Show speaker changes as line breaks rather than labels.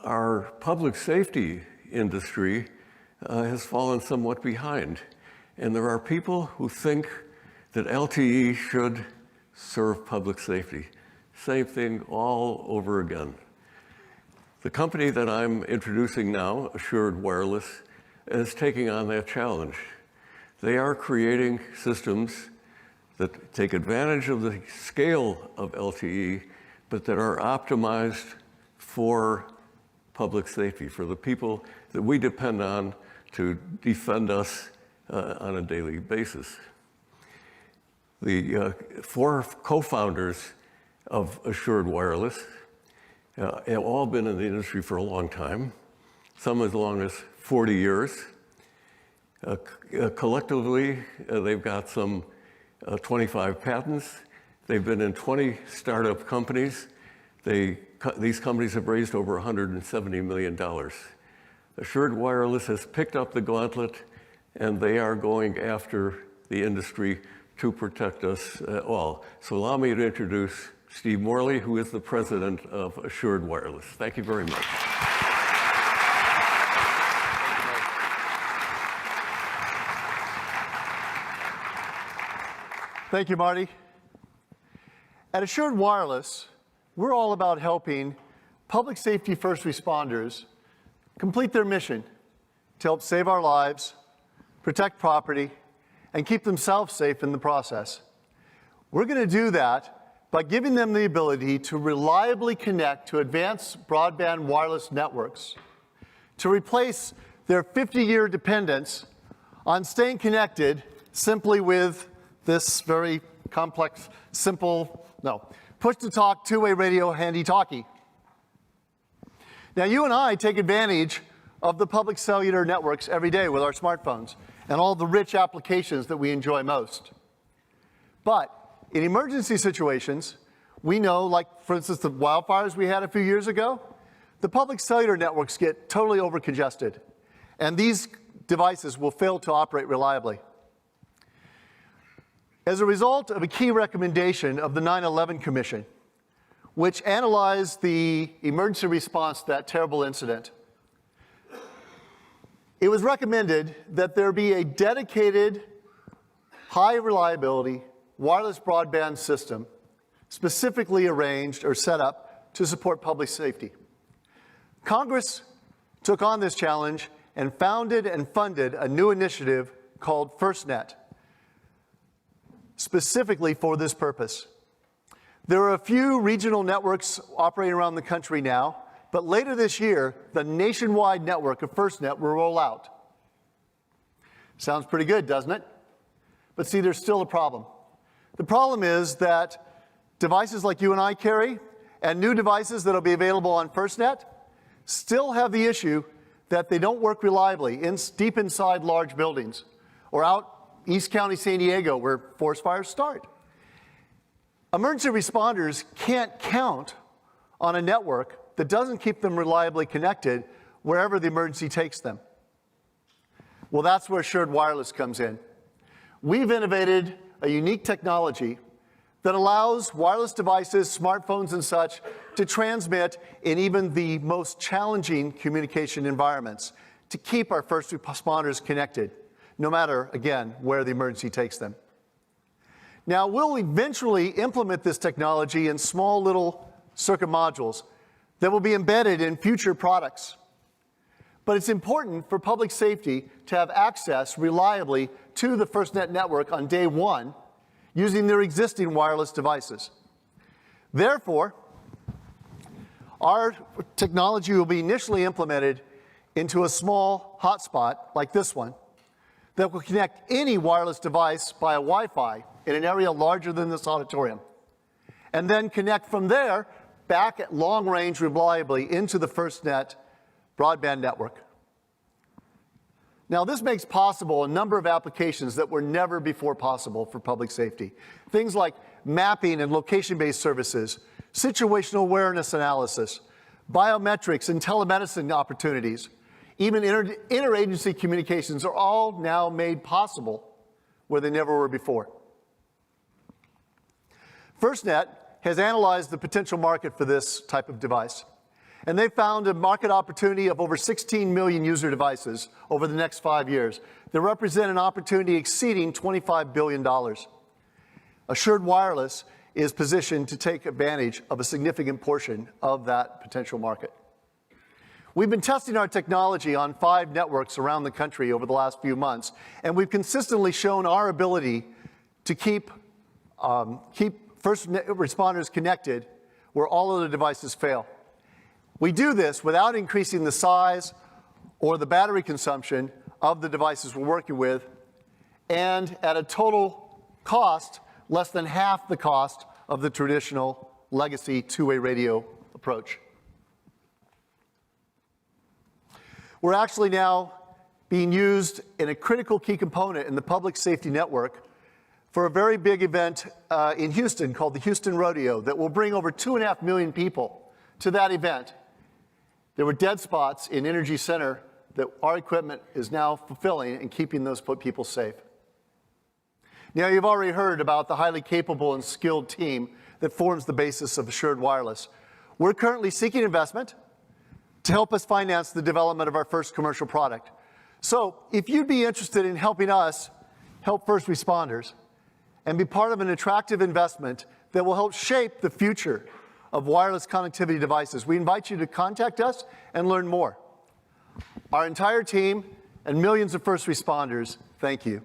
our public safety industry has fallen somewhat behind. And there are people who think that LTE should serve public safety. Same thing all over again. The company that I'm introducing now, Assured Wireless, is taking on that challenge. They are creating systems that take advantage of the scale of LTE, but that are optimized for public safety, for the people that we depend on to defend us on a daily basis. The 4 co-founders of Assured Wireless have all been in the industry for a long time, some as long as 40 years. Collectively, they've got some 25 patents. They've been in 20 startup companies. These companies have raised over $170 million. Assured Wireless has picked up the gauntlet, and they are going after the industry to protect us all. So allow me to introduce Steve Morley, who is the president of Assured Wireless. Thank you very much.
Thank you, Marty. At Assured Wireless, we're all about helping public safety first responders complete their mission to help save our lives, protect property, and keep themselves safe in the process. We're going to do that by giving them the ability to reliably connect to advanced broadband wireless networks, to replace their 50-year dependence on staying connected simply with this very complex, simple, push-to-talk, two-way radio handy-talkie. Now, you and I take advantage of the public cellular networks every day with our smartphones and all the rich applications that we enjoy most. But in emergency situations, we know, like, for instance, the wildfires we had a few years ago, the public cellular networks get totally overcongested, and these devices will fail to operate reliably. As a result of a key recommendation of the 9/11 Commission, which analyzed the emergency response to that terrible incident, it was recommended that there be a dedicated, high reliability, wireless broadband system specifically arranged or set up to support public safety. Congress took on this challenge and founded and funded a new initiative called FirstNet, specifically for this purpose. There are a few regional networks operating around the country now, but later this year, the nationwide network of FirstNet will roll out. Sounds pretty good, doesn't it? But see, there's still a problem. The problem is that devices like you and I carry, and new devices that will be available on FirstNet, still have the issue that they don't work reliably deep inside large buildings or out East County, San Diego, where forest fires start. Emergency responders can't count on a network that doesn't keep them reliably connected wherever the emergency takes them. Well, that's where Assured Wireless comes in. We've innovated a unique technology that allows wireless devices, smartphones and such, to transmit in even the most challenging communication environments to keep our first responders connected, no matter, again, where the emergency takes them. Now, we'll eventually implement this technology in small little circuit modules that will be embedded in future products. But it's important for public safety to have access reliably to the FirstNet network on day one using their existing wireless devices. Therefore, our technology will be initially implemented into a small hotspot like this one that will connect any wireless device via Wi-Fi in an area larger than this auditorium, and then connect from there back at long range reliably into the FirstNet broadband network. Now, this makes possible a number of applications that were never before possible for public safety. Things like mapping and location-based services, situational awareness analysis, biometrics and telemedicine opportunities, even interagency communications are all now made possible where they never were before. FirstNet has analyzed the potential market for this type of device And they found a market opportunity of over 16 million user devices over the next 5 years that represent an opportunity exceeding $25 billion. Assured Wireless is positioned to take advantage of a significant portion of that potential market. We've been testing our technology on 5 networks around the country over the last few months, and we've consistently shown our ability to keep first responders connected where all of the devices fail. We do this without increasing the size or the battery consumption of the devices we're working with, and at a total cost less than half the cost of the traditional legacy two-way radio approach. We're actually now being used in a critical key component in the public safety network for a very big event in Houston called the Houston Rodeo that will bring over 2.5 million people to that event. There were dead spots in Energy Center that our equipment is now fulfilling and keeping those people safe. Now, you've already heard about the highly capable and skilled team that forms the basis of Assured Wireless. We're currently seeking investment to help us finance the development of our first commercial product. So if you'd be interested in helping us help first responders and be part of an attractive investment that will help shape the future of wireless connectivity devices, we invite you to contact us and learn more. Our entire team and millions of first responders, thank you.